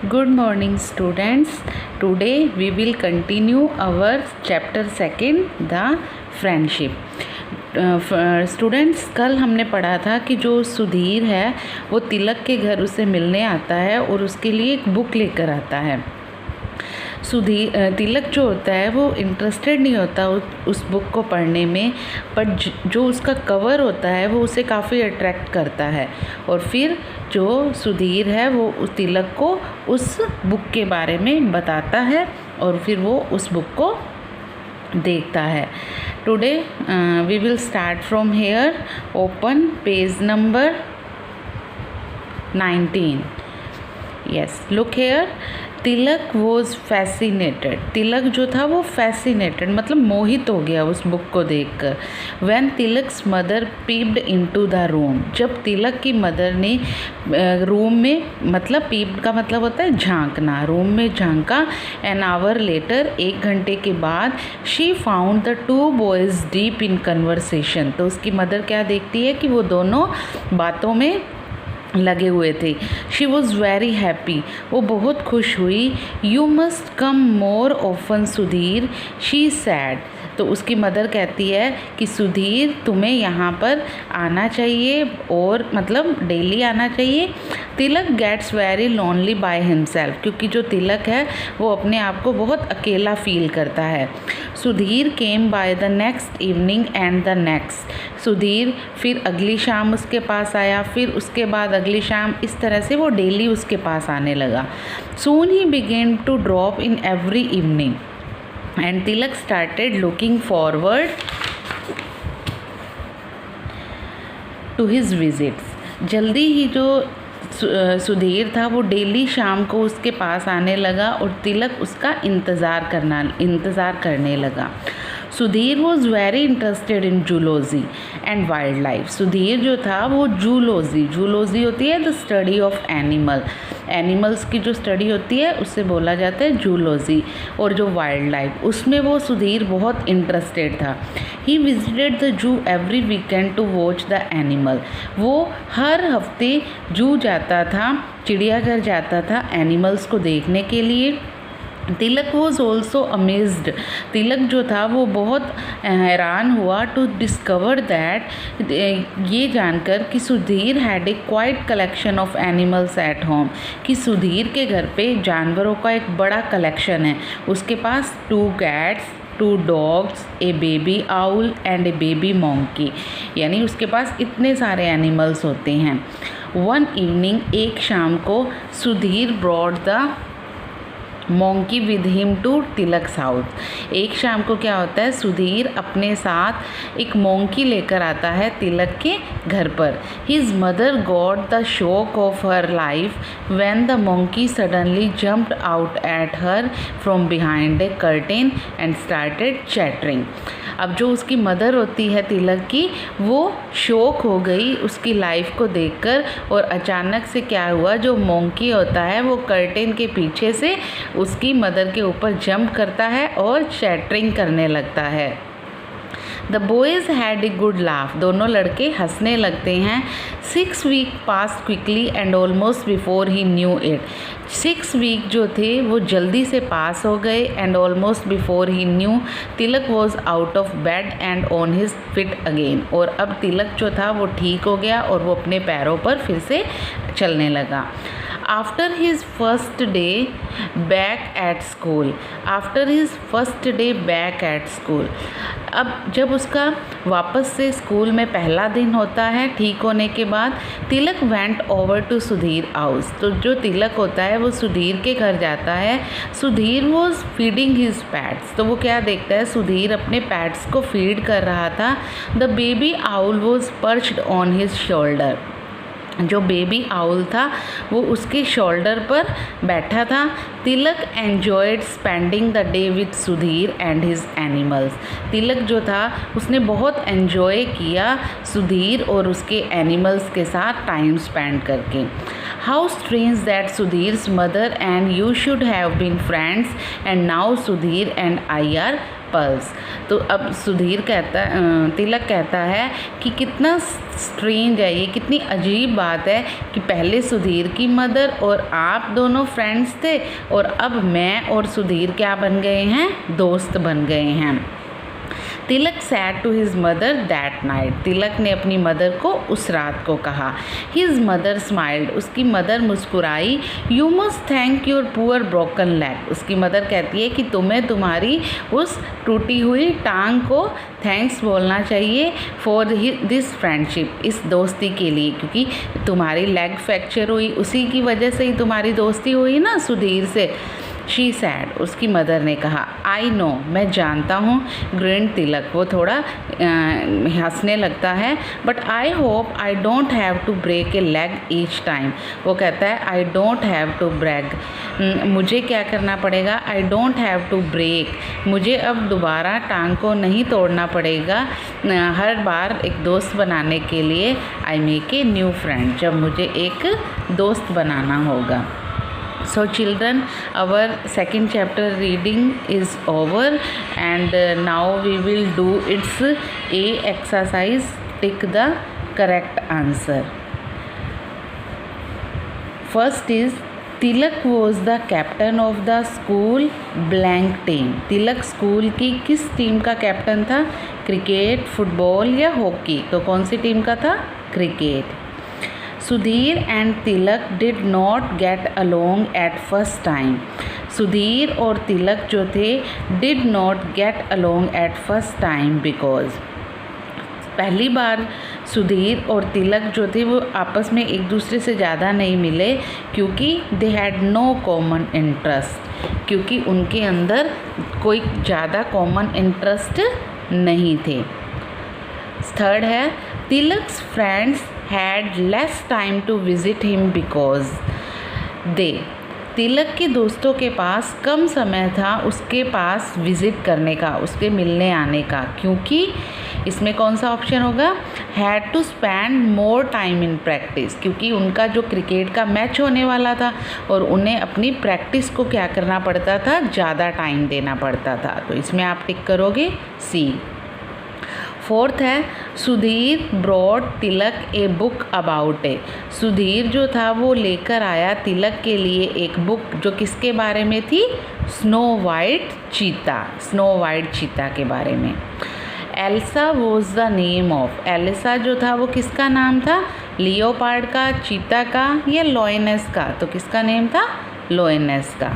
Good morning students. Today we will continue our chapter 2 the friendship. Students कल हमने पढ़ा था कि जो सुधीर है वो तिलक के घर उसे मिलने आता है और उसके लिए एक बुक लेकर आता है। तिलक जो होता है वो इंटरेस्टेड नहीं होता उस बुक को पढ़ने में, पर जो उसका कवर होता है वो उसे काफ़ी अट्रैक्ट करता है और फिर जो सुधीर है वो उस तिलक को उस बुक के बारे में बताता है और फिर वो उस बुक को देखता है। Today we will start from here. Open page number 19। Yes, look here. Tilak was fascinated. Tilak जो था वो फैसिनेटेड मतलब मोहित हो गया उस बुक को देखकर। When Tilak's mother peeped into the room. जब तिलक की मदर ने रूम में, मतलब पीप्ड का मतलब होता है झांकना, रूम में झांका। एन आवर लेटर, 1 घंटे के बाद, she found the 2 boys deep in conversation. तो उसकी मदर क्या देखती है कि वो दोनों बातों में लगे हुए थे। शी वॉज़ वेरी हैप्पी, वो बहुत खुश हुई। You must come more often Sudhir, she said. तो उसकी मदर कहती है कि सुधीर तुम्हें यहाँ पर आना चाहिए और मतलब डेली आना चाहिए। Tilak gets very lonely by himself, क्योंकि जो तिलक है वो अपने आप को बहुत अकेला फील करता है। Sudhir came by the next evening and the next. Sudhir फिर अगली शाम उसके पास आया, फिर उसके बाद अगली शाम, इस तरह से वो डेली उसके पास आने लगा। Soon he began to drop in every evening and Tilak started looking forward to his visits. जल्दी ही जो सुधीर था वो डेली शाम को उसके पास आने लगा और तिलक उसका इंतज़ार करने लगा। Sudhir was very interested in zoology and wild life. Sudhir जो था वो जूलॉजी होती है द स्टडी ऑफ एनिमल्स की जो स्टडी होती है उससे बोला जाता है जूलॉजी। और जो वाइल्ड लाइफ, उसमें वो सुधीर बहुत इंटरेस्टेड था। He visited the zoo every weekend to watch the animal. वो हर हफ्ते जू जाता था, चिड़ियाघर जाता था एनिमल्स को देखने के लिए। तिलक वॉज ऑल्सो अमेज्ड। तिलक जो था वो बहुत हैरान हुआ टू डिस्कवर दैट, ये जानकर कि Sudhir had a quite collection of animals at home, कि सुधीर के घर पे जानवरों का एक बड़ा कलेक्शन है। उसके पास 2 cats, 2 dogs, A baby owl and A baby monkey, यानी उसके पास इतने सारे एनिमल्स होते हैं। वन इवनिंग, एक शाम को, Sudhir brought the monkey with him to Tilak's house. एक शाम को क्या होता है, सुधीर अपने साथ एक मोंकी लेकर आता है तिलक के घर पर। His mother got the shock of her life when the monkey suddenly jumped out at her from behind a curtain and started chattering. अब जो उसकी मदर होती है तिलक की, वो शॉक हो गई उसकी लाइफ को देखकर, और अचानक से क्या हुआ, जो मोंकी होता है वो कर्टेन के पीछे से उसकी मदर के ऊपर जंप करता है और चैटरिंग करने लगता है। The boys had a good laugh. दोनों लड़के हंसने लगते हैं। 6 week pass quickly and almost before he knew it. 6 week जो थे वो जल्दी से पास हो गए and almost before he knew, Tilak was out of bed and on his feet again. और अब तिलक जो था वो ठीक हो गया और वो अपने पैरों पर फिर से चलने लगा। After his first day back at school, अब जब उसका वापस से स्कूल में पहला दिन होता है ठीक होने के बाद, Tilak went over to Sudhir house. तो जो तिलक होता है वो सुधीर के घर जाता है। Sudhir was feeding his pets. तो वो क्या देखता है, सुधीर अपने पैट्स को फीड कर रहा था। The baby owl was perched on his shoulder. जो बेबी आउल था वो उसके शोल्डर पर बैठा था। Tilak enjoyed spending the day with Sudhir and his animals. Tilak जो था उसने बहुत एन्जॉय किया सुधीर और उसके एनिमल्स के साथ टाइम स्पेंड करके। How strange that Sudhir's mother and you should have been friends and now Sudhir and I are pulse. तो अब तिलक कहता है कि कितना स्ट्रेंज है ये, कितनी अजीब बात है कि पहले सुधीर की मदर और आप दोनों फ्रेंड्स थे और अब मैं और सुधीर क्या बन गए हैं, दोस्त बन गए हैं. Tilak said to his mother that night. Tilak ने अपनी मदर को उस रात को कहा. His mother smiled. उसकी मदर मुस्कुराई. You must thank your poor broken leg. उसकी मदर कहती है कि तुम्हें तुम्हारी उस टूटी हुई टांग को थैंक्स बोलना चाहिए फॉर दिस फ्रेंडशिप, इस दोस्ती के लिए, क्योंकि तुम्हारी लेग फ्रैक्चर हुई, उसी की वजह से ही तुम्हारी दोस्ती हुई ना सुधीर से. She said. उसकी मदर ने कहा. आई नो, मैं जानता हूँ. ग्रिंड तिलक. वो थोड़ा हंसने लगता है. But I hope I don't have to break a leg each time. वो कहता है I don't have to break. मुझे क्या करना पड़ेगा, I don't have to break. मुझे अब दोबारा टांग को नहीं तोड़ना पड़ेगा हर बार एक दोस्त बनाने के लिए. I make a new friend. जब मुझे एक दोस्त बनाना होगा. So children, our second chapter reading is over, and now we will do its A exercise. Tick the correct answer. First is Tilak was the captain of the school blank team. Tilak school की किस team का captain था, cricket, football या hockey. तो कौन सी team का था, cricket. Sudhir and Tilak did not get along at first time. Sudhir और तिलक जो थे did not get along at first time because पहली बार सुधीर और तिलक जो थे वो आपस में एक दूसरे से ज़्यादा नहीं मिले, क्योंकि they had no common interest, क्योंकि उनके अंदर कोई ज़्यादा कॉमन इंटरेस्ट नहीं थे. थर्ड है Tilak's friends had less time to visit him because तिलक के दोस्तों के पास कम समय था उसके पास विज़िट करने का, उसके मिलने आने का, क्योंकि इसमें कौन सा ऑप्शन होगा, had to spend more time in practice, क्योंकि उनका जो क्रिकेट का मैच होने वाला था और उन्हें अपनी प्रैक्टिस को क्या करना पड़ता था, ज़्यादा टाइम देना पड़ता था. तो इसमें आप टिक करोगे सी. फोर्थ है Sudhir brought Tilak a book about a. Sudhir जो था वो लेकर आया तिलक के लिए एक बुक जो किसके बारे में थी, स्नो वाइट चीता के बारे में. Elsa was the name of. Elisa जो था वो किसका नाम था, लियोपार्ड का, चीता का या लोइनेस का. तो किसका नेम था, लोइनेस का.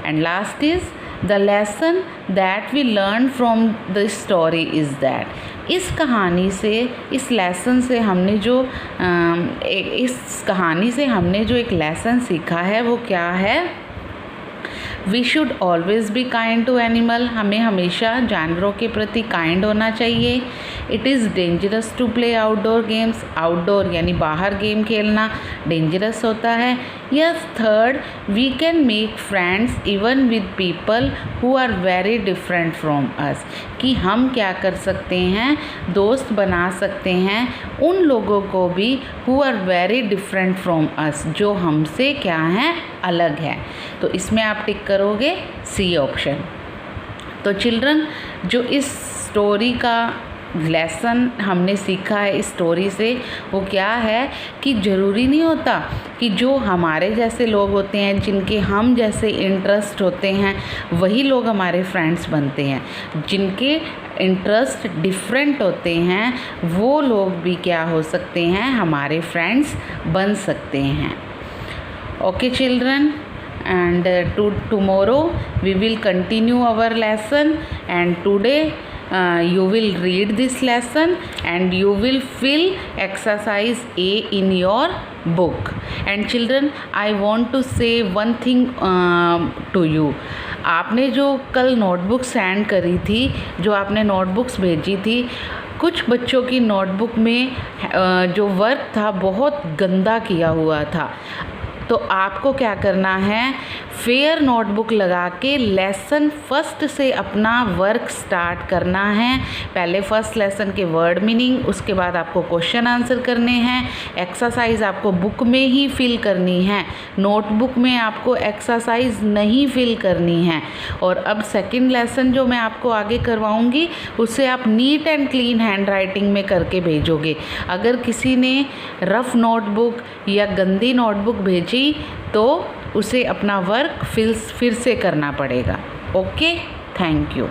And last is The lesson that we learn from the story is that. इस कहानी से, इस लेसन से हमने जो इस कहानी से हमने जो एक लेसन सीखा है वो क्या है, we should always be kind to animal. हमें हमेशा जानवरों के प्रति काइंड होना चाहिए. It is dangerous to play outdoor games. Outdoor यानी बाहर गेम खेलना डेंजरस होता है. Yes. Third, we can make friends even with people who are very different from us. कि हम क्या कर सकते हैं, दोस्त बना सकते हैं उन लोगों को भी who are very different from us, जो हमसे क्या हैं, अलग है. तो इसमें आप टिक करोगे सी ऑप्शन. तो चिल्ड्रन, जो इस स्टोरी का लेसन हमने सीखा है इस स्टोरी से वो क्या है कि ज़रूरी नहीं होता कि जो हमारे जैसे लोग होते हैं, जिनके हम जैसे इंटरेस्ट होते हैं, वही लोग हमारे फ्रेंड्स बनते हैं. जिनके इंटरेस्ट डिफरेंट होते हैं वो लोग भी क्या हो सकते हैं, हमारे फ्रेंड्स बन सकते हैं. Okay children, and tomorrow we will continue our lesson, and today you will read this lesson and you will fill exercise A in your book. And children, I want to say one thing to you. आपने जो कल notebook send करी थी, जो आपने notebooks भेजी थी, कुछ बच्चों की नोटबुक में जो वर्क था बहुत गंदा किया हुआ था. तो आपको क्या करना है, फेयर नोटबुक लगा के लेसन फर्स्ट से अपना वर्क स्टार्ट करना है। पहले फर्स्ट लेसन के वर्ड मीनिंग, उसके बाद आपको क्वेश्चन आंसर करने हैं। एक्सरसाइज आपको बुक में ही फिल करनी है, नोटबुक में आपको एक्सरसाइज नहीं फिल करनी है। और अब सेकंड लेसन जो मैं आपको आगे करवाऊंगी उससे आप neat and clean hand writing में करके भेजोगे। अगर किसी ने रफ़ नोटबुक या गंदी नोटबुक भेजी तो उसे अपना वर्क फिर से करना पड़ेगा। Okay, thank you.